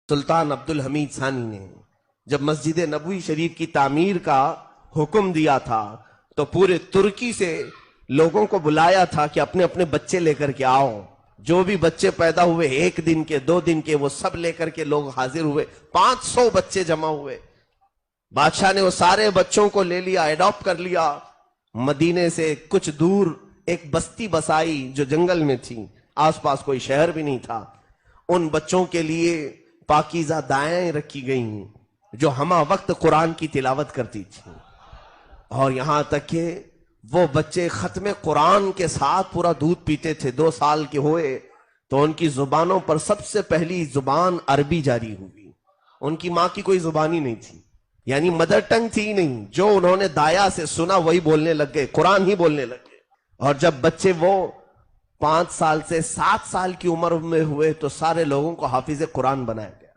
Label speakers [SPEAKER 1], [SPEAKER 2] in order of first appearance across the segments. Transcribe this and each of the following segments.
[SPEAKER 1] سلطان عبدالحمید ثانی نے جب مسجد نبوی شریف کی تعمیر کا حکم دیا تھا تو پورے ترکی سے لوگوں کو بلایا تھا کہ اپنے اپنے بچے لے کر کے آؤ. جو بھی بچے پیدا ہوئے 1 دن کے 2 دن کے وہ سب لے کر کے لوگ حاضر ہوئے. 500 بچے جمع ہوئے. بادشاہ نے وہ سارے بچوں کو لے لیا, ایڈاپٹ کر لیا. مدینے سے کچھ دور ایک بستی بسائی جو جنگل میں تھی, آس پاس کوئی شہر بھی نہیں تھا. ان بچوں کے لیے پاکیزہ دائیں رکھی گئیں جو ہمہ وقت قرآن کی تلاوت کرتی تھی, اور یہاں تک کہ وہ بچے ختم قرآن کے ساتھ پورا دودھ پیتے تھے. 2 سال کے ہوئے تو ان کی زبانوں پر سب سے پہلی زبان عربی جاری ہوئی. ان کی ماں کی کوئی زبان ہی نہیں تھی, یعنی مدر ٹنگ تھی نہیں. جو انہوں نے دایا سے سنا وہی بولنے لگ گئے, قرآن ہی بولنے لگ گئے. اور جب بچے وہ 5 سال سے 7 سال کی عمر میں ہوئے تو سارے لوگوں کو حافظ قرآن بنایا گیا,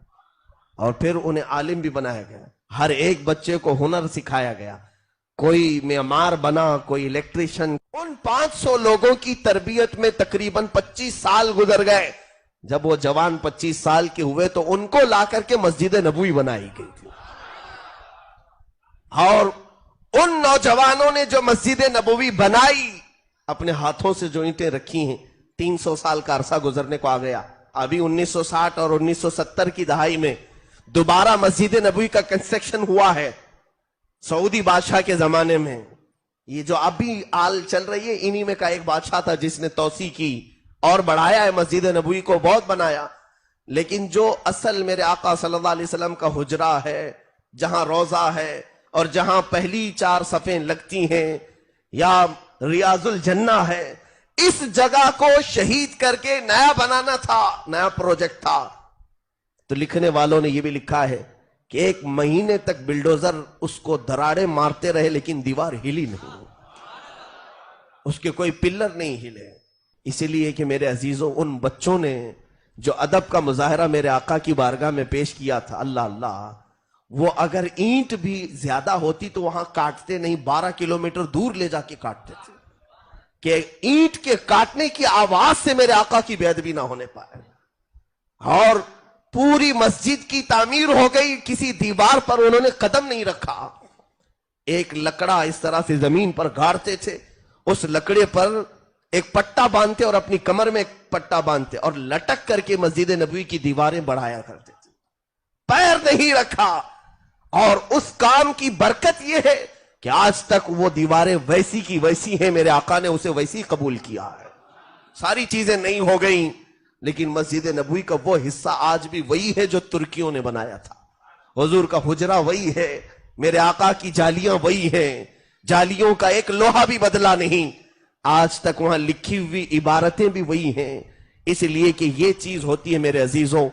[SPEAKER 1] اور پھر انہیں عالم بھی بنایا گیا. ہر ایک بچے کو ہنر سکھایا گیا. کوئی معمار بنا, کوئی الیکٹریشن. ان 500 لوگوں کی تربیت میں تقریباً 25 سال گزر گئے. جب وہ جوان 25 سال کے ہوئے تو ان کو لا کر کے مسجد نبوی بنائی گئی تھی. اور ان نوجوانوں نے جو مسجد نبوی بنائی, اپنے ہاتھوں سے جو اینٹیں رکھی ہیں, 300 سال کا عرصہ گزرنے کو آ گیا. ابھی 1960 اور 1970 کی دہائی میں دوبارہ مسجد نبوی کا کنسٹرکشن ہوا ہے. سعودی بادشاہ کے زمانے میں یہ جو ابھی آل چل رہی ہے, انہی میں کا ایک بادشاہ تھا جس نے توسیع کی اور بڑھایا ہے مسجد نبوی کو, بہت بنایا. لیکن جو اصل میرے آقا صلی اللہ علیہ وسلم کا حجرہ ہے, جہاں روضہ ہے اور جہاں پہلی 4 صفیں لگتی ہیں, یا ریاض الجنہ ہے, اس جگہ کو شہید کر کے نیا بنانا تھا, نیا پروجیکٹ تھا. تو لکھنے والوں نے یہ بھی لکھا ہے کہ 1 مہینے تک بلڈوزر اس کو دراڑے مارتے رہے لیکن دیوار ہلی نہیں, اس کے کوئی پلر نہیں ہلے. اسی لیے کہ میرے عزیزوں, ان بچوں نے جو ادب کا مظاہرہ میرے آقا کی بارگاہ میں پیش کیا تھا, اللہ اللہ, وہ اگر اینٹ بھی زیادہ ہوتی تو وہاں کاٹتے نہیں, 12 کلومیٹر دور لے جا کے کاٹتے تھے کہ اینٹ کے کاٹنے کی آواز سے میرے آقا کی بے ادبی نہ ہونے پائے. اور پوری مسجد کی تعمیر ہو گئی, کسی دیوار پر انہوں نے قدم نہیں رکھا. ایک لکڑا اس طرح سے زمین پر گاڑتے تھے, اس لکڑے پر ایک پٹا باندھتے اور اپنی کمر میں ایک پٹا باندھتے اور لٹک کر کے مسجد نبوی کی دیواریں بڑھایا کرتے تھے. پیر نہیں رکھا. اور اس کام کی برکت یہ ہے کہ آج تک وہ دیواریں ویسی کی ویسی ہیں, میرے آقا نے اسے ویسی قبول کیا ہے. ساری چیزیں نہیں ہو گئیں, لیکن مسجد نبوی کا وہ حصہ آج بھی وہی ہے جو ترکیوں نے بنایا تھا. حضور کا حجرہ وہی ہے, میرے آقا کی جالیاں وہی ہیں, جالیوں کا ایک لوہا بھی بدلا نہیں. آج تک وہاں لکھی ہوئی عبارتیں بھی وہی ہیں. اس لیے کہ یہ چیز ہوتی ہے میرے عزیزوں,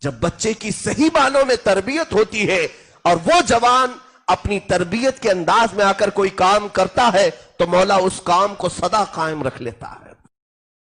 [SPEAKER 1] جب بچے کی صحیح معنوں میں تربیت ہوتی ہے اور وہ جوان اپنی تربیت کے انداز میں آ کر کوئی کام کرتا ہے تو مولا اس کام کو سدا قائم رکھ لیتا ہے.